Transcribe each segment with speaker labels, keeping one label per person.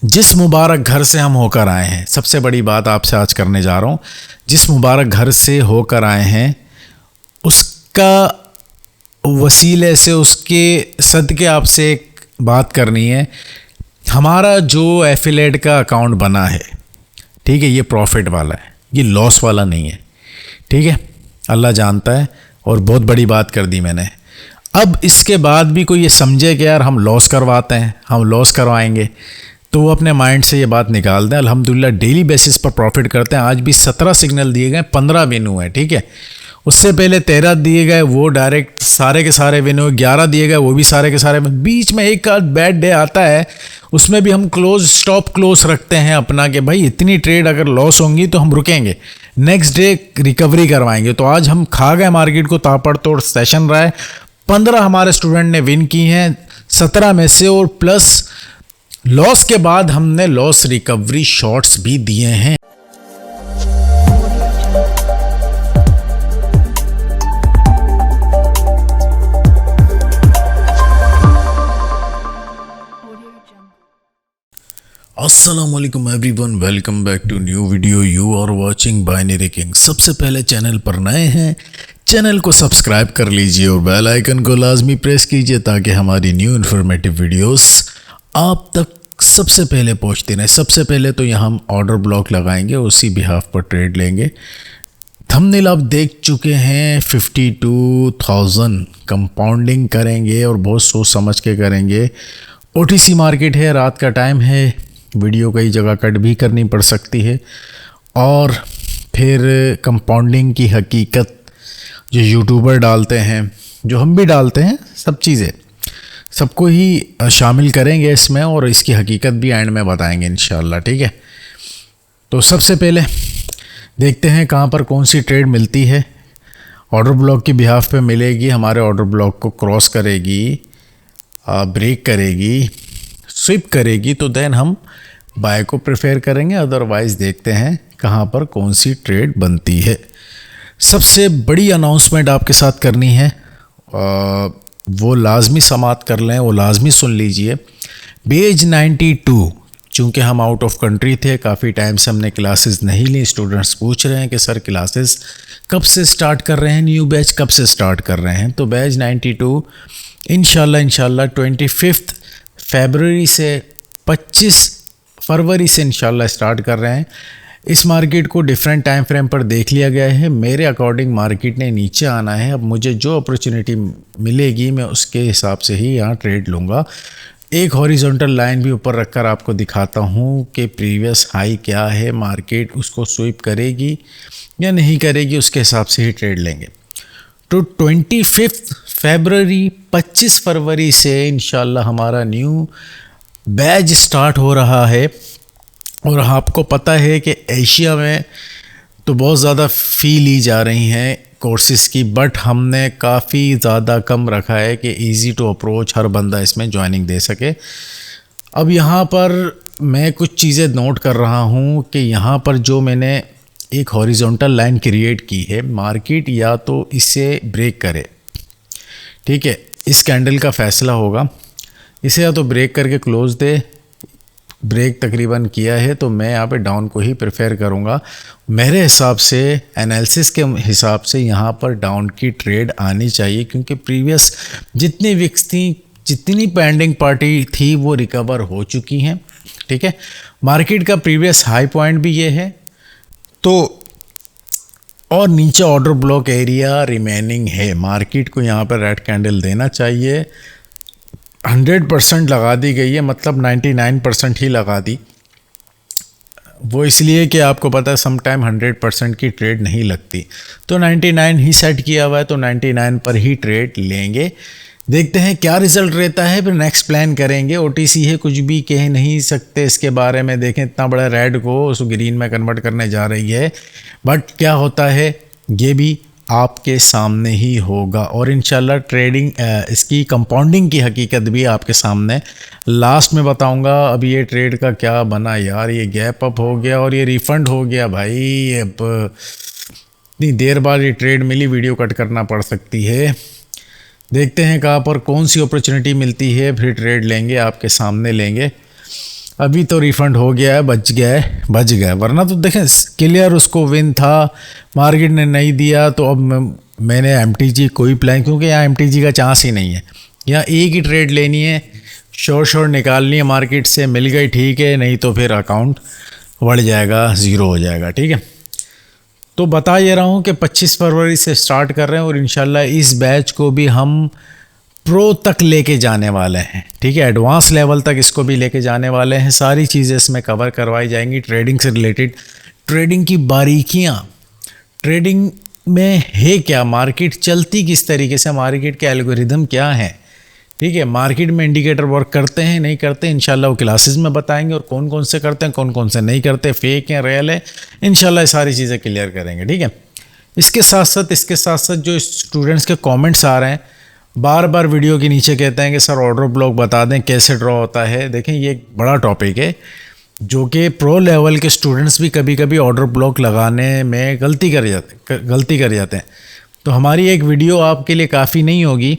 Speaker 1: जिस मुबारक घर से हम होकर आए हैं, सबसे बड़ी बात आपसे आज करने जा रहा हूँ। जिस मुबारक घर से होकर आए हैं उसका वसीले से, उसके सदके आपसे एक बात करनी है। हमारा जो एफिलेट का अकाउंट बना है, ठीक है, ये प्रॉफिट वाला है, ये लॉस वाला नहीं है, ठीक है। अल्लाह जानता है और बहुत बड़ी बात कर दी मैंने। अब इसके बाद भी कोई ये समझे कि यार हम लॉस करवाते हैं, हम लॉस करवाएंगे, तो वो अपने माइंड से ये बात निकाल दें। अल्हम्दुलिल्लाह डेली बेसिस पर प्रॉफिट करते हैं। आज भी 17 सिग्नल दिए गए, 15 विन हुए, ठीक है। उससे पहले 13 दिए गए, वो डायरेक्ट सारे के सारे विन हुए। 11 दिए गए, वो भी सारे के सारे। बीच में एक आध बैड डे आता है, उसमें भी हम स्टॉप क्लोज रखते हैं अपना कि भाई इतनी ट्रेड अगर लॉस होंगी तो हम रुकेंगे, नेक्स्ट डे रिकवरी करवाएंगे। तो आज हम खा गए मार्केट को, ताबड़तोड़ सेशन रहा है। 15 हमारे स्टूडेंट ने विन की हैं 17 में से, और प्लस लॉस के बाद हमने लॉस रिकवरी शॉट्स भी दिए हैं। अस्सलामुअलैकुम everyone, welcome back to new video. You are watching binary king. सबसे पहले चैनल पर नए हैं, चैनल को सब्सक्राइब कर लीजिए और बेल आइकन को लाजमी प्रेस कीजिए ताकि हमारी न्यू इन्फॉर्मेटिव वीडियोस आप तक सबसे पहले पहुंचती रहें। सबसे पहले तो यहाँ हम ऑर्डर ब्लॉक लगाएंगे, उसी बिहाफ पर ट्रेड लेंगे। थंबनेल आप देख चुके हैं, 52,000 कंपाउंडिंग करेंगे और बहुत सोच समझ के करेंगे। ओटीसी मार्केट है, रात का टाइम है, वीडियो कई जगह कट भी करनी पड़ सकती है। और फिर कंपाउंडिंग की हकीकत जो यूट्यूबर डालते हैं, जो हम भी डालते हैं, सब चीज़ें सबको ही शामिल करेंगे इसमें, और इसकी हकीकत भी एंड में बताएंगे इंशाल्लाह, ठीक है। तो सबसे पहले देखते हैं कहाँ पर कौन सी ट्रेड मिलती है। ऑर्डर ब्लॉक की बिहाफ पे मिलेगी, हमारे ऑर्डर ब्लॉक को क्रॉस करेगी, ब्रेक करेगी, स्विप करेगी, तो देन हम बाय को प्रेफर करेंगे। अदरवाइज़ देखते हैं कहाँ पर कौन सी ट्रेड बनती है। सबसे बड़ी अनाउंसमेंट आपके साथ करनी है, वो लाजमी समात कर लें, वो लाजमी सुन लीजिए। बेज 92, चूँकि हम आउट ऑफ कंट्री थे, काफ़ी टाइम से हमने क्लासेस नहीं ली। स्टूडेंट्स पूछ रहे हैं कि सर क्लासेस कब से स्टार्ट कर रहे हैं, न्यू बैच कब से स्टार्ट कर रहे हैं। तो बैच 92 इंशाल्लाह 25 फरवरी से 25 फरवरी से इंशाल्लाह स्टार्ट कर रहे हैं। इस मार्केट को डिफरेंट टाइम फ्रेम पर देख लिया गया है। मेरे अकॉर्डिंग मार्केट ने नीचे आना है। अब मुझे जो अपॉर्चुनिटी मिलेगी मैं उसके हिसाब से ही यहाँ ट्रेड लूँगा। एक हॉरिजॉन्टल लाइन भी ऊपर रखकर आपको दिखाता हूँ कि प्रीवियस हाई क्या है, मार्केट उसको स्वीप करेगी या नहीं करेगी, उसके हिसाब से ही ट्रेड लेंगे। तो 25 फरवरी 25 फरवरी से इंशाल्लाह हमारा न्यू बैच स्टार्ट हो रहा है। और आपको पता है कि एशिया में तो बहुत ज़्यादा फ़ी ली जा रही हैं कोर्सेज़ की, बट हमने काफ़ी ज़्यादा कम रखा है कि इजी टू अप्रोच हर बंदा इसमें ज्वाइनिंग दे सके। अब यहाँ पर मैं कुछ चीज़ें नोट कर रहा हूँ कि यहाँ पर जो मैंने एक हॉरिजॉन्टल लाइन क्रिएट की है, मार्केट या तो इसे ब्रेक करे, ठीक है, इस कैंडल का फ़ैसला होगा, इसे या तो ब्रेक करके क्लोज दे। ब्रेक तकरीबन किया है तो मैं यहाँ पे डाउन को ही प्रेफर करूँगा। मेरे हिसाब से, एनालिसिस के हिसाब से यहाँ पर डाउन की ट्रेड आनी चाहिए, क्योंकि प्रीवियस जितनी विक्स थी, जितनी पेंडिंग पार्टी थी, वो रिकवर हो चुकी हैं, ठीक है। मार्केट का प्रीवियस हाई पॉइंट भी ये है, तो और नीचे ऑर्डर ब्लॉक एरिया रिमेनिंग है। मार्केट को यहाँ पर रेड कैंडल देना चाहिए। 100% लगा दी गई है, मतलब 99% ही लगा दी। वो इसलिए कि आपको पता है समटाइम 100% की ट्रेड नहीं लगती, तो 99 ही सेट किया हुआ है, तो 99 पर ही ट्रेड लेंगे। देखते हैं क्या रिज़ल्ट रहता है, फिर नेक्स्ट प्लान करेंगे। ओटीसी है, कुछ भी कह नहीं सकते इसके बारे में। देखें इतना बड़ा रेड को उस ग्रीन में कन्वर्ट करने जा रही है, बट क्या होता है ये भी आपके सामने ही होगा। और इंशाल्लाह ट्रेडिंग इसकी कंपाउंडिंग की हकीकत भी आपके सामने लास्ट में बताऊंगा। अब ये ट्रेड का क्या बना यार, ये गैप अप हो गया और ये रिफ़ंड हो गया भाई। अब इतनी देर बाद ये ट्रेड मिली, वीडियो कट करना पड़ सकती है। देखते हैं कहाँ पर कौन सी अपॉर्चुनिटी मिलती है, फिर ट्रेड लेंगे, आपके सामने लेंगे। अभी तो रिफंड हो गया है, बच गया, वरना तो देखें क्लियर उसको विन था, मार्केट ने नहीं दिया तो अब मैंने MTG कोई प्लान, क्योंकि यहाँ MTG का चांस ही नहीं है, यहाँ एक ही ट्रेड लेनी है, शोर निकालनी है मार्केट से, मिल गई ठीक है, नहीं तो फिर अकाउंट बढ़ जाएगा, ज़ीरो हो जाएगा। ठीक है, तो बता ये रहा हूँ कि 25 फरवरी से स्टार्ट कर रहे हैं और इंशाल्लाह इस बैच को भी हम प्रो तक लेके जाने वाले हैं। ठीक है, एडवांस लेवल तक इसको भी लेके जाने वाले हैं, सारी चीज़ें इसमें कवर करवाई जाएंगी, ट्रेडिंग से रिलेटेड, ट्रेडिंग की बारीकियाँ, ट्रेडिंग में है क्या, मार्केट चलती किस तरीके से, मार्केट के एल्गोरिदम क्या है। ठीक है, मार्केट में इंडिकेटर वर्क करते हैं नहीं करते, इंशाल्लाह वो क्लासेस में बताएंगे, और कौन कौन से करते हैं, कौन कौन से नहीं करते, फेक हैं रियल है, इंशाल्लाह ये सारी चीज़ें क्लियर करेंगे। ठीक है, इसके साथ साथ जो स्टूडेंट्स के कमेंट्स आ रहे हैं, बार बार वीडियो के नीचे कहते हैं कि सर ऑर्डर ब्लॉक बता दें कैसे ड्रॉ होता है। देखें, ये एक बड़ा टॉपिक है जो कि प्रो लेवल के स्टूडेंट्स भी कभी कभी ऑर्डर ब्लॉक लगाने में गलती कर जाते हैं। तो हमारी एक वीडियो आपके लिए काफ़ी नहीं होगी,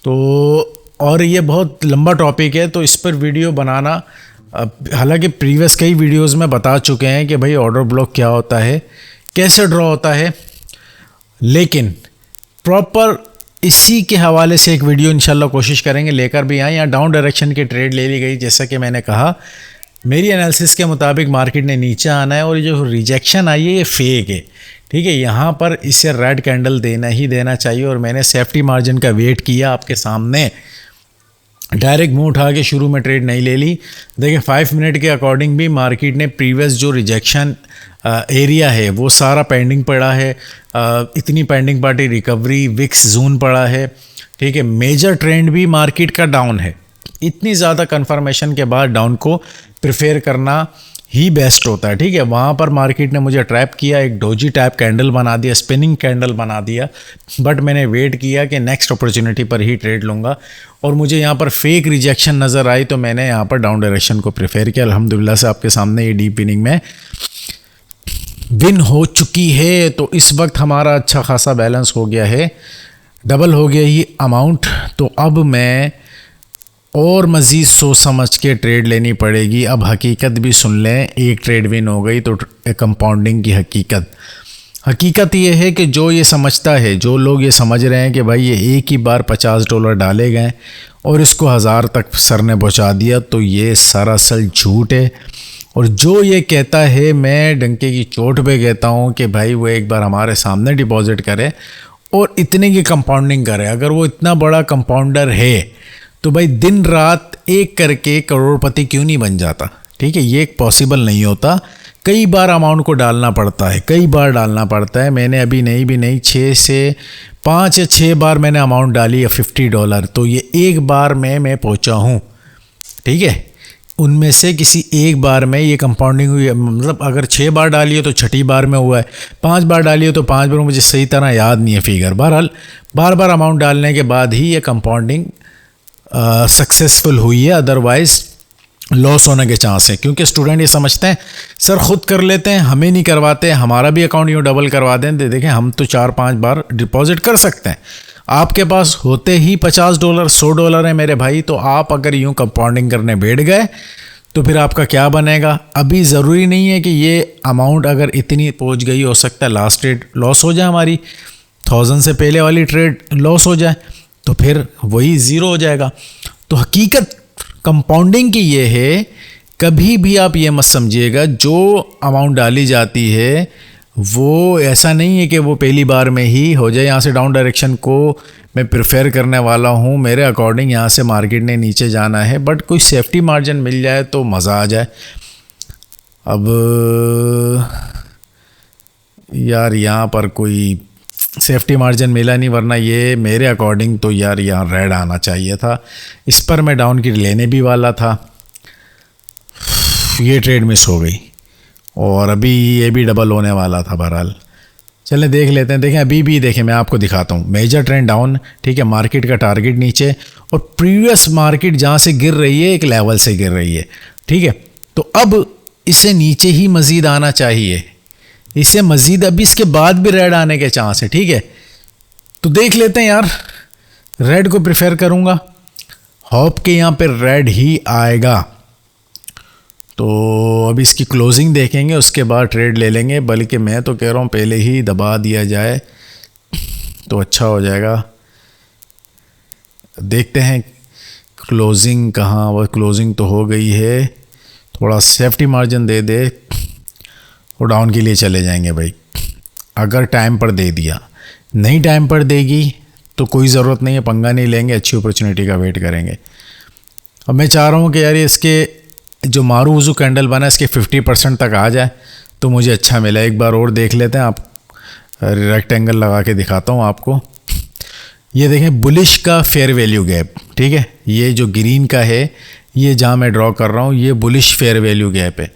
Speaker 1: तो और ये बहुत लंबा टॉपिक है, तो इस पर वीडियो बनाना, हालांकि प्रीवियस कई वीडियोस में बता चुके हैं कि भाई ऑर्डर ब्लॉक क्या होता है, कैसे ड्रॉ होता है, लेकिन प्रॉपर इसी के हवाले से एक वीडियो इंशाल्लाह कोशिश करेंगे लेकर भी आए। यहाँ डाउन डायरेक्शन की ट्रेड ले ली गई, जैसा कि मैंने कहा मेरी एनालिसिस के मुताबिक मार्केट ने नीचे आना है, और जो रिजेक्शन आई है ये फेक है। ठीक है, यहाँ पर इसे रेड कैंडल देना ही देना चाहिए, और मैंने सेफ्टी मार्जिन का वेट किया आपके सामने, डायरेक्ट मुंह उठा के शुरू में ट्रेड नहीं ले ली। देखिए 5 मिनट के अकॉर्डिंग भी मार्केट ने प्रीवियस जो रिजेक्शन एरिया है वो सारा पेंडिंग पड़ा है, इतनी pending party recovery wicks zone पड़ा है। ठीक है, मेजर ट्रेंड भी मार्केट का डाउन है, इतनी ज़्यादा कन्फर्मेशन के बाद डाउन को प्रेफर करना ही बेस्ट होता है। ठीक है, वहाँ पर मार्केट ने मुझे ट्रैप किया, एक डोजी टाइप कैंडल बना दिया, स्पिनिंग कैंडल बना दिया, बट मैंने वेट किया कि नेक्स्ट अपॉर्चुनिटी पर ही ट्रेड लूँगा, और मुझे यहाँ पर फेक रिजेक्शन नज़र आई तो मैंने यहाँ पर डाउन डायरेक्शन को प्रेफर किया। अल्हम्दुलिल्लाह से आपके सामने ये डीप इनिंग में विन हो चुकी है, तो इस वक्त हमारा अच्छा खासा बैलेंस हो गया है, डबल हो गया ये अमाउंट। तो अब मैं और मज़ीद सोच समझ के ट्रेड लेनी पड़ेगी। अब हकीकत भी सुन लें, एक ट्रेड विन हो गई तो कंपाउंडिंग की हकीकत ये है कि जो ये समझता है, जो लोग ये समझ रहे हैं कि भाई ये एक ही बार $50 डाले गए और इसको 1000 तक सर ने पहुँचा दिया, तो ये सरासर झूठ है। और जो ये कहता है, मैं डंके की चोट पे कहता हूँ कि भाई वो एक बार हमारे सामने डिपॉजिट करे और इतने की कंपाउंडिंग करे। अगर वो इतना बड़ा कंपाउंडर है तो भाई दिन रात एक करके करोड़पति क्यों नहीं बन जाता। ठीक है, ये पॉसिबल नहीं होता, कई बार अमाउंट को डालना पड़ता है, कई बार डालना पड़ता है। मैंने अभी नहीं 5 या 6 बार मैंने अमाउंट डाली है $50, तो ये एक बार में मैं पहुंचा हूँ। ठीक है, उनमें से किसी एक बार में ये कंपाउंडिंग हुई है, मतलब अगर 6 बार डाली है तो छठी बार में हुआ है, 5 बार डाली है तो 5 बार, मुझे सही तरह याद नहीं है फिगर। बहरहाल बार अमाउंट डालने के बाद ही ये कंपाउंडिंग सक्सेसफुल हुई है, अदरवाइज़ लॉस होने के चांस है। क्योंकि स्टूडेंट ये समझते हैं सर खुद कर लेते हैं, हमें नहीं करवाते, हमारा भी अकाउंट यूँ डबल करवा दें। देखें, हम तो 4-5 बार डिपॉजिट कर सकते हैं, आपके पास होते ही $50 $100 है मेरे भाई, तो आप अगर यूँ कंपाउंडिंग करने बैठ गए तो फिर आपका क्या बनेगा। अभी ज़रूरी नहीं है कि ये अमाउंट अगर इतनी पहुंच गई, हो सकता है लास्ट ट्रेड लॉस हो जाए, हमारी 1000 से पहले वाली ट्रेड लॉस हो जाए, तो फिर वही ज़ीरो हो जाएगा। तो हकीकत कंपाउंडिंग की ये है, कभी भी आप ये मत समझिएगा जो अमाउंट डाली जाती है वो ऐसा नहीं है कि वो पहली बार में ही हो जाए। यहाँ से डाउन डायरेक्शन को मैं प्रेफर करने वाला हूँ, मेरे अकॉर्डिंग यहाँ से मार्केट ने नीचे जाना है, बट कोई सेफ्टी मार्जिन मिल जाए तो मज़ा आ जाए। अब यार यहाँ पर कोई सेफ्टी मार्जिन मिला नहीं, वरना ये मेरे अकॉर्डिंग तो यार यहाँ रेड आना चाहिए था। इस पर मैं डाउन की लेने भी वाला था, ये ट्रेड मिस हो गई, और अभी ये भी डबल होने वाला था। बहरहाल चलें देख लेते हैं। देखें अभी भी, देखें मैं आपको दिखाता हूँ, मेजर ट्रेंड डाउन। ठीक है, मार्केट का टारगेट नीचे, और प्रीवियस मार्केट जहाँ से गिर रही है एक लेवल से गिर रही है। ठीक है, तो अब इसे नीचे ही मज़ीद आना चाहिए, इसे मज़ीद अभी इसके बाद भी रेड आने के चांस है। ठीक है, तो देख लेते हैं यार, रेड को प्रेफर करूँगा, होप के यहाँ पे रेड ही आएगा। तो अभी इसकी क्लोजिंग देखेंगे, उसके बाद ट्रेड ले लेंगे। बल्कि मैं तो कह रहा हूँ पहले ही दबा दिया जाए तो अच्छा हो जाएगा। देखते हैं क्लोजिंग कहाँ, वह क्लोजिंग तो हो गई है, थोड़ा सेफ्टी मार्जिन दे दे और डाउन के लिए चले जाएंगे भाई। अगर टाइम पर दे दिया, नहीं टाइम पर देगी तो कोई ज़रूरत नहीं है, पंगा नहीं लेंगे, अच्छी अपॉर्चुनिटी का वेट करेंगे। अब मैं चाह रहा हूँ कि यार इसके जो मारूवुजू कैंडल बना इसके 50% तक आ जाए तो मुझे अच्छा मिला। एक बार और देख लेते हैं, आप रेक्टेंगल लगा के दिखाता हूँ आपको। ये देखें बुलिश का फेयर वैल्यू गैप, ठीक है, ये जो ग्रीन का है, ये जहाँ मैं ड्रॉ कर रहा हूँ, ये बुलिश फेयर वैल्यू गैप है।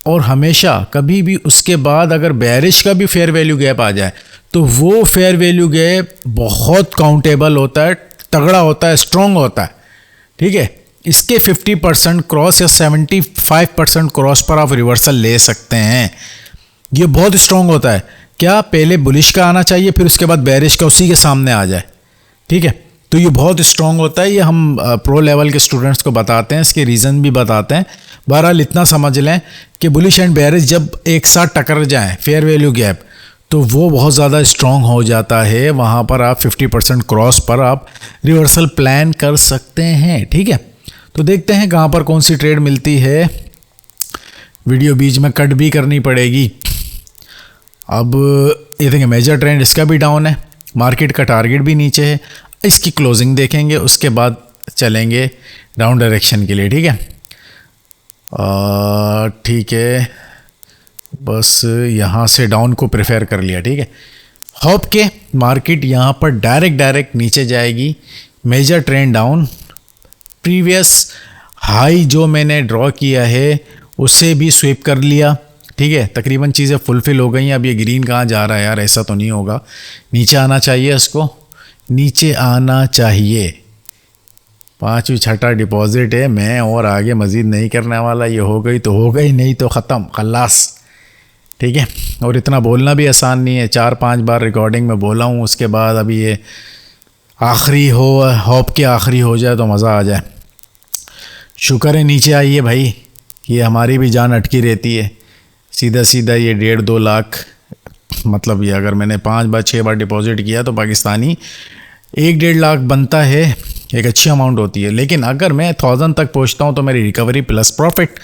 Speaker 1: और हमेशा कभी भी उसके बाद अगर बेरिश का भी फेयर वैल्यू गैप आ जाए तो वो फेयर वैल्यू गैप बहुत काउंटेबल होता है, तगड़ा होता है, स्ट्रॉन्ग होता है, ठीक है। इसके 50% क्रॉस या 75% क्रॉस पर आप रिवर्सल ले सकते हैं। ये बहुत स्ट्रॉन्ग होता है। क्या पहले बुलिश का आना चाहिए, फिर उसके बाद बेरिश का उसी के सामने आ जाए, ठीक है। तो ये बहुत स्ट्रॉन्ग होता है। ये हम प्रो लेवल के स्टूडेंट्स को बताते हैं, इसके रीज़न भी बताते हैं। बहरहाल इतना समझ लें कि बुलिश एंड बेरिश जब एक साथ टकर जाएँ फेयर वैल्यू गैप, तो वो बहुत ज़्यादा स्ट्रॉन्ग हो जाता है। वहाँ पर आप 50% क्रॉस पर आप रिवर्सल प्लान कर सकते हैं, ठीक है। तो देखते हैं कहाँ पर कौन सी ट्रेड मिलती है। वीडियो बीच में कट भी करनी पड़ेगी। अब ये देखें मेजर ट्रेंड इसका भी डाउन है, मार्केट का टारगेट भी नीचे है। इसकी क्लोजिंग देखेंगे, उसके बाद चलेंगे डाउन डायरेक्शन के लिए, ठीक है। ठीक है, बस यहाँ से डाउन को प्रेफर कर लिया, ठीक है। होप के मार्केट यहाँ पर डायरेक्ट नीचे जाएगी। Major trend down, previous high जो मैंने ड्रॉ किया है उसे भी स्वीप कर लिया, ठीक है। तकरीबन चीज़ें फुलफिल हो गई हैं। अब ये ग्रीन कहाँ जा रहा है यार, ऐसा तो नहीं होगा, नीचे आना चाहिए, इसको नीचे आना चाहिए। 5वीं छठा डिपॉजिट है, मैं और आगे मज़ीद नहीं करने वाला। ये हो गई तो हो गई, नहीं तो ख़त्म, खल्लास, ठीक है। और इतना बोलना भी आसान नहीं है, 4-5 बार रिकॉर्डिंग में बोला हूँ। उसके बाद अभी ये आखिरी हो, होप के आखिरी हो जाए तो मज़ा आ जाए। शुक्र है नीचे आई है भाई, ये हमारी भी जान अटकी रहती है। सीधा सीधा ये 1.5-2 लाख, मतलब ये अगर मैंने 5 बार 6 बार डिपॉजिट किया तो पाकिस्तानी 1-1.5 लाख बनता है, एक अच्छी अमाउंट होती है। लेकिन अगर मैं 1000 तक पहुंचता हूं तो मेरी रिकवरी प्लस प्रॉफिट,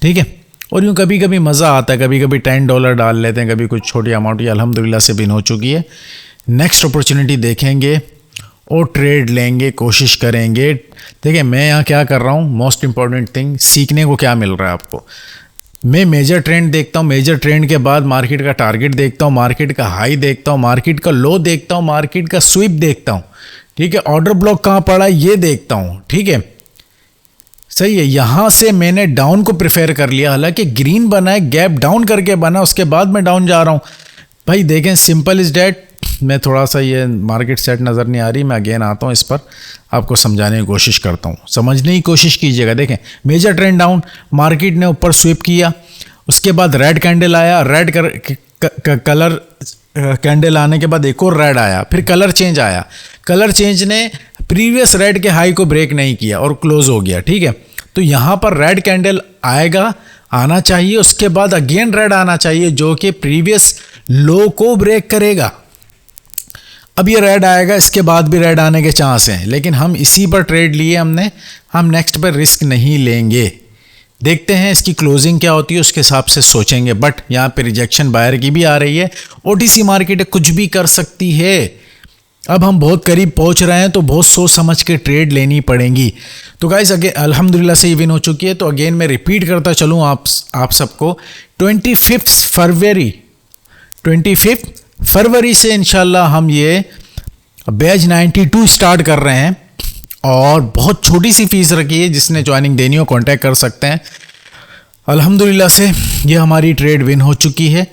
Speaker 1: ठीक है। और यूँ कभी कभी मज़ा आता है, कभी कभी $10 डाल लेते हैं, कभी कुछ छोटी अमाउंट, ये अल्हम्दुलिल्लाह से बिन हो चुकी है। नेक्स्ट अपॉर्चुनिटी देखेंगे और ट्रेड लेंगे, कोशिश करेंगे। देखिए मैं यहाँ क्या कर रहा हूँ, मोस्ट इंपॉर्टेंट थिंग, सीखने को क्या मिल रहा है आपको। मैं मेजर ट्रेंड देखता हूँ, मेजर ट्रेंड के बाद मार्केट का टारगेट देखता हूँ, मार्केट का हाई देखता हूँ, मार्केट का लो देखता हूँ, मार्केट का स्वीप देखता हूँ, ठीक है। ऑर्डर ब्लॉक कहाँ पड़ा है ये देखता हूँ, ठीक है, सही है। यहाँ से मैंने डाउन को प्रेफर कर लिया, हालांकि ग्रीन बना है, गैप डाउन करके बना, उसके बाद मैं डाउन जा रहा हूँ भाई। देखें सिंपल इज डैट। मैं थोड़ा सा ये मार्केट सेट नज़र नहीं आ रही, मैं अगेन आता हूँ इस पर, आपको समझाने की कोशिश करता हूँ, समझने की कोशिश कीजिएगा। देखें मेजर ट्रेंड डाउन, मार्केट ने ऊपर स्वीप किया, उसके बाद रेड कैंडल आया, रेड कलर कैंडल आने के बाद एक और रेड आया, फिर कलर चेंज आया। कलर चेंज ने प्रीवियस रेड के हाई को ब्रेक नहीं किया और क्लोज हो गया, ठीक है। तो यहाँ पर रेड कैंडल आएगा, आना चाहिए, उसके बाद अगेन रेड आना चाहिए जो कि प्रीवियस लो को ब्रेक करेगा। अब ये रेड आएगा, इसके बाद भी रेड आने के चांस हैं, लेकिन हम इसी पर ट्रेड लिए हमने, हम नेक्स्ट पर रिस्क नहीं लेंगे। देखते हैं इसकी क्लोजिंग क्या होती है, उसके हिसाब से सोचेंगे। बट यहाँ पे रिजेक्शन बायर की भी आ रही है, ओटीसी मार्केट कुछ भी कर सकती है। अब हम बहुत करीब पहुँच रहे हैं तो बहुत सोच समझ के ट्रेड लेनी पड़ेंगी। तो गाइस अगेन अल्हम्दुलिल्लाह से विन हो चुकी है। तो अगेन मैं रिपीट करता चलूँ आप सबको, 25 फरवरी से इंशाल्लाह हम ये बैच 92 स्टार्ट कर रहे हैं और बहुत छोटी सी फीस रखी है, जिसने ज्वाइनिंग देनी हो कांटेक्ट कर सकते हैं। अल्हम्दुलिल्लाह से ये हमारी ट्रेड विन हो चुकी है।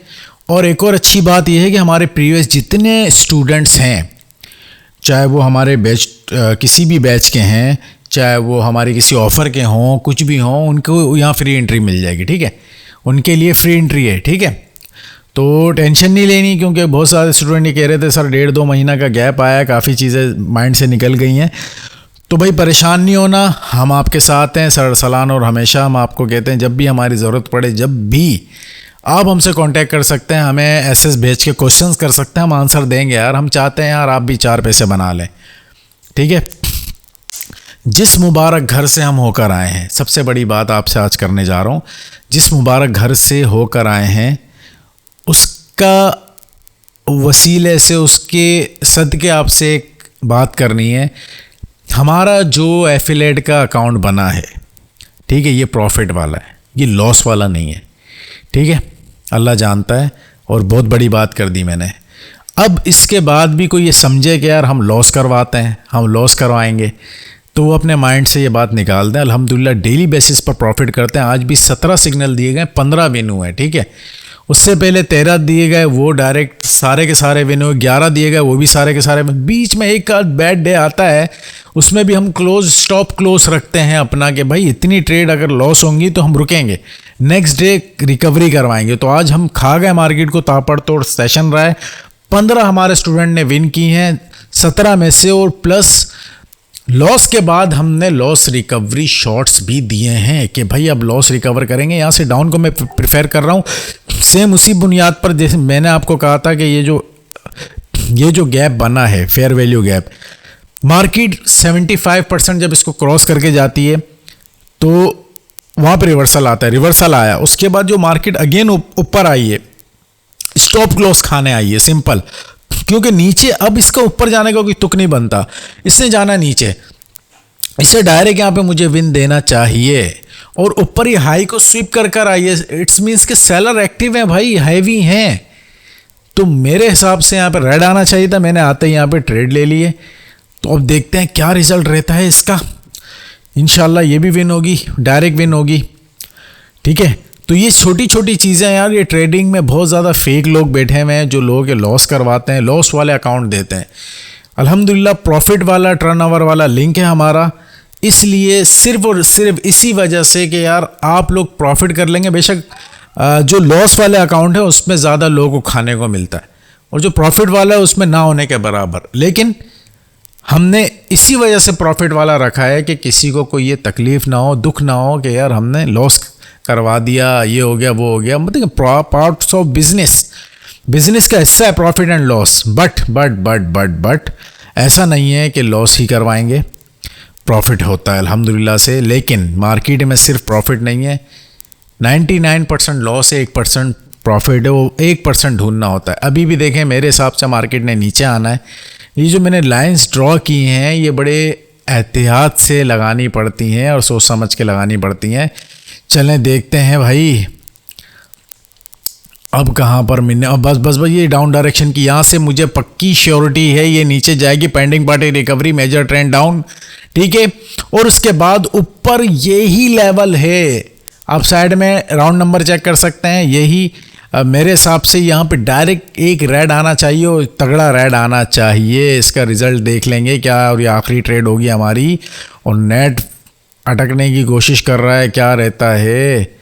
Speaker 1: और एक और अच्छी बात यह है कि हमारे प्रीवियस जितने स्टूडेंट्स हैं, चाहे वो हमारे बैच किसी भी बैच के हैं, चाहे वो हमारे किसी ऑफ़र के हों, कुछ भी हों, उनको यहाँ फ्री एंट्री मिल जाएगी, ठीक है। उनके लिए फ्री एंट्री है, ठीक है। तो टेंशन नहीं लेनी, क्योंकि बहुत सारे स्टूडेंट ये कह रहे थे सर 1.5-2 महीना का गैप आया, काफ़ी चीज़ें माइंड से निकल गई हैं। तो तो भाई परेशान नहीं होना, हम आपके साथ हैं सर सलान, और हमेशा हम आपको कहते हैं जब भी हमारी ज़रूरत पड़े, जब भी आप हमसे कांटेक्ट कर सकते हैं, हमें एसएस भेज के क्वेश्चंस कर सकते हैं, हम आंसर देंगे यार। हम चाहते हैं यार आप भी 4 पैसे बना लें, ठीक है। जिस मुबारक घर से हम होकर आए हैं, सबसे बड़ी बात आपसे आज करने जा रहा हूँ, जिस मुबारक घर से होकर आए हैं उसका वसीले से, उसके सदके आपसे एक बात करनी है। हमारा जो एफिलेट का अकाउंट बना है, ठीक है, ये प्रॉफिट वाला है, ये लॉस वाला नहीं है, ठीक है। अल्लाह जानता है, और बहुत बड़ी बात कर दी मैंने। अब इसके बाद भी कोई ये समझे कि यार हम लॉस करवाते हैं, हम लॉस करवाएंगे, तो वो अपने माइंड से ये बात निकाल दें। अल्हम्दुलिल्लाह डेली बेसिस पर प्रॉफिट करते हैं। आज भी 17 सिग्नल दिए गए, 15 विन हुए, ठीक है। उससे पहले 13 दिए गए, वो डायरेक्ट सारे के सारे विन हुए। 11 दिए गए, वो भी सारे के सारे। बीच में एक आध बैड डे आता है, उसमें भी हम स्टॉप क्लोज रखते हैं अपना, कि भाई इतनी ट्रेड अगर लॉस होंगी तो हम रुकेंगे, नेक्स्ट डे रिकवरी करवाएंगे। तो आज हम खा गए मार्केट को, ताबड़तोड़ सेशन रहा है। 15 हमारे स्टूडेंट ने विन की हैं 17 में से, और प्लस लॉस के बाद हमने लॉस रिकवरी शॉट्स भी दिए हैं कि भाई अब लॉस रिकवर करेंगे। यहाँ से डाउन को मैं प्रेफर कर रहा हूँ, सेम उसी बुनियाद पर जैसे मैंने आपको कहा था कि ये जो गैप बना है, फेयर वैल्यू गैप, मार्केट 75% जब इसको क्रॉस करके जाती है तो वहाँ पर रिवर्सल आता है। रिवर्सल आया, उसके बाद जो मार्केट अगेन ऊपर आई है, स्टॉप क्लोज खाने आई है, सिंपल। क्योंकि नीचे अब इसका ऊपर जाने का कोई तुक नहीं बनता, इसने जाना नीचे, इससे डायरेक्ट यहाँ पे मुझे विन देना चाहिए, और ऊपर ही हाई को स्वीप कर आई है। इट्स मीन्स कि सेलर एक्टिव है भाई, हैवी हैं। तो मेरे हिसाब से यहाँ पे रेड आना चाहिए था, मैंने आते ही यहाँ पे ट्रेड ले लिए। तो अब देखते हैं क्या रिजल्ट रहता है इसका। इंशाल्लाह ये भी विन होगी, डायरेक्ट विन होगी, ठीक है। तो ये छोटी छोटी चीज़ें यार, ये ट्रेडिंग में बहुत ज़्यादा फेक लोग बैठे हुए हैं जो लोगों के लॉस करवाते हैं, लॉस वाले अकाउंट देते हैं। अल्हम्दुलिल्लाह प्रॉफिट वाला, टर्नओवर वाला लिंक है हमारा, इसलिए सिर्फ और सिर्फ इसी वजह से कि यार आप लोग प्रॉफिट कर लेंगे। बेशक जो लॉस वाले अकाउंट है उसमें ज़्यादा लोगों को खाने को मिलता है, और जो प्रॉफिट वाला है उसमें ना होने के बराबर। लेकिन हमने इसी वजह से प्रॉफिट वाला रखा है कि किसी को कोई ये तकलीफ़ ना हो, दुख ना हो कि यार हमने लॉस करवा दिया, ये हो गया, वो हो गया। मतलब पार्ट्स ऑफ बिजनेस का हिस्सा है प्रॉफिट एंड लॉस। बट ऐसा नहीं है कि लॉस ही करवाएंगे, प्रॉफिट होता है अल्हम्दुलिल्लाह से। लेकिन मार्केट में सिर्फ प्रॉफिट नहीं है, 99% लॉस है, 1% प्रॉफिट है, वो 1% ढूंढना होता है। अभी भी देखें, मेरे हिसाब से मार्केट ने नीचे आना है। ये जो मैंने लाइंस ड्रॉ की हैं, ये बड़े एहतियात से लगानी पड़ती हैं और सोच समझ के लगानी पड़ती हैं। चलें देखते हैं भाई अब कहाँ पर मिलने। अब बस ये डाउन डायरेक्शन की, यहाँ से मुझे पक्की श्योरिटी है ये नीचे जाएगी। Pending party recovery, major trend down, ठीक है। और उसके बाद ऊपर यही लेवल है, आप साइड में राउंड नंबर चेक कर सकते हैं। यही मेरे हिसाब से यहाँ पे डायरेक्ट एक रेड आना चाहिए, और तगड़ा रेड आना चाहिए। इसका रिजल्ट देख लेंगे क्या, और ये आखिरी ट्रेड होगी हमारी। और नेट अटकने की कोशिश कर रहा है, क्या रहता है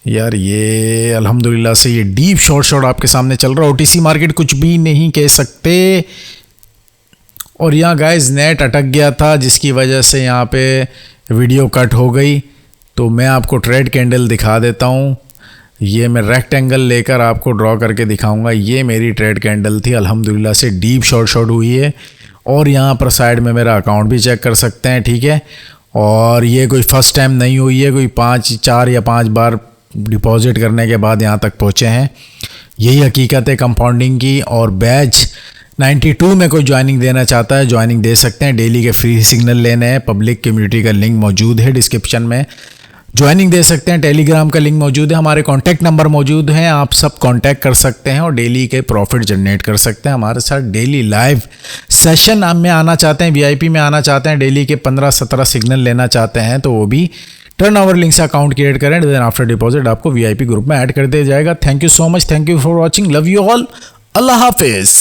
Speaker 1: यार। ये अल्हम्दुलिल्लाह से ये डीप शॉर्ट आपके सामने चल रहा है। ओटीसी मार्केट कुछ भी नहीं कह सकते। और यहाँ गाइस नेट अटक गया था, जिसकी वजह से यहाँ पे वीडियो कट हो गई। तो मैं आपको ट्रेड कैंडल दिखा देता हूँ। ये मैं रेक्टेंगल लेकर आपको ड्रॉ करके दिखाऊंगा। ये मेरी ट्रेड कैंडल थी, अल्हम्दुलिल्लाह से डीप शॉर्ट हुई है। और यहाँ पर साइड में मेरा अकाउंट भी चेक कर सकते हैं, ठीक है। और ये कोई फर्स्ट टाइम नहीं हुई है, कोई 4 या 5 बार डिपॉजिट करने के बाद यहाँ तक पहुँचे हैं। यही हकीकत है कंपाउंडिंग की। और बैच 92 में कोई ज्वाइनिंग देना चाहता है, ज्वाइनिंग दे सकते हैं। डेली के फ्री सिग्नल लेने हैं, पब्लिक कम्युनिटी का लिंक मौजूद है डिस्क्रिप्शन में, ज्वाइनिंग दे सकते हैं। टेलीग्राम का लिंक मौजूद है, हमारे कॉन्टैक्ट नंबर मौजूद हैं, आप सब कॉन्टैक्ट कर सकते हैं और डेली के प्रॉफिट जनरेट कर सकते हैं हमारे साथ। डेली लाइव सेशन में आना चाहते हैं, वीआईपी में आना चाहते हैं, डेली के 15-17 सिग्नल लेना चाहते हैं, तो वो भी टर्नओवर लिंक से अकाउंट क्रिएट करें। देन आफ्टर डिपॉजिट आपको वीआईपी ग्रुप में ऐड कर दिया जाएगा। Thank you so much, thank you for watching, love you all, अल्लाह हाफिज़।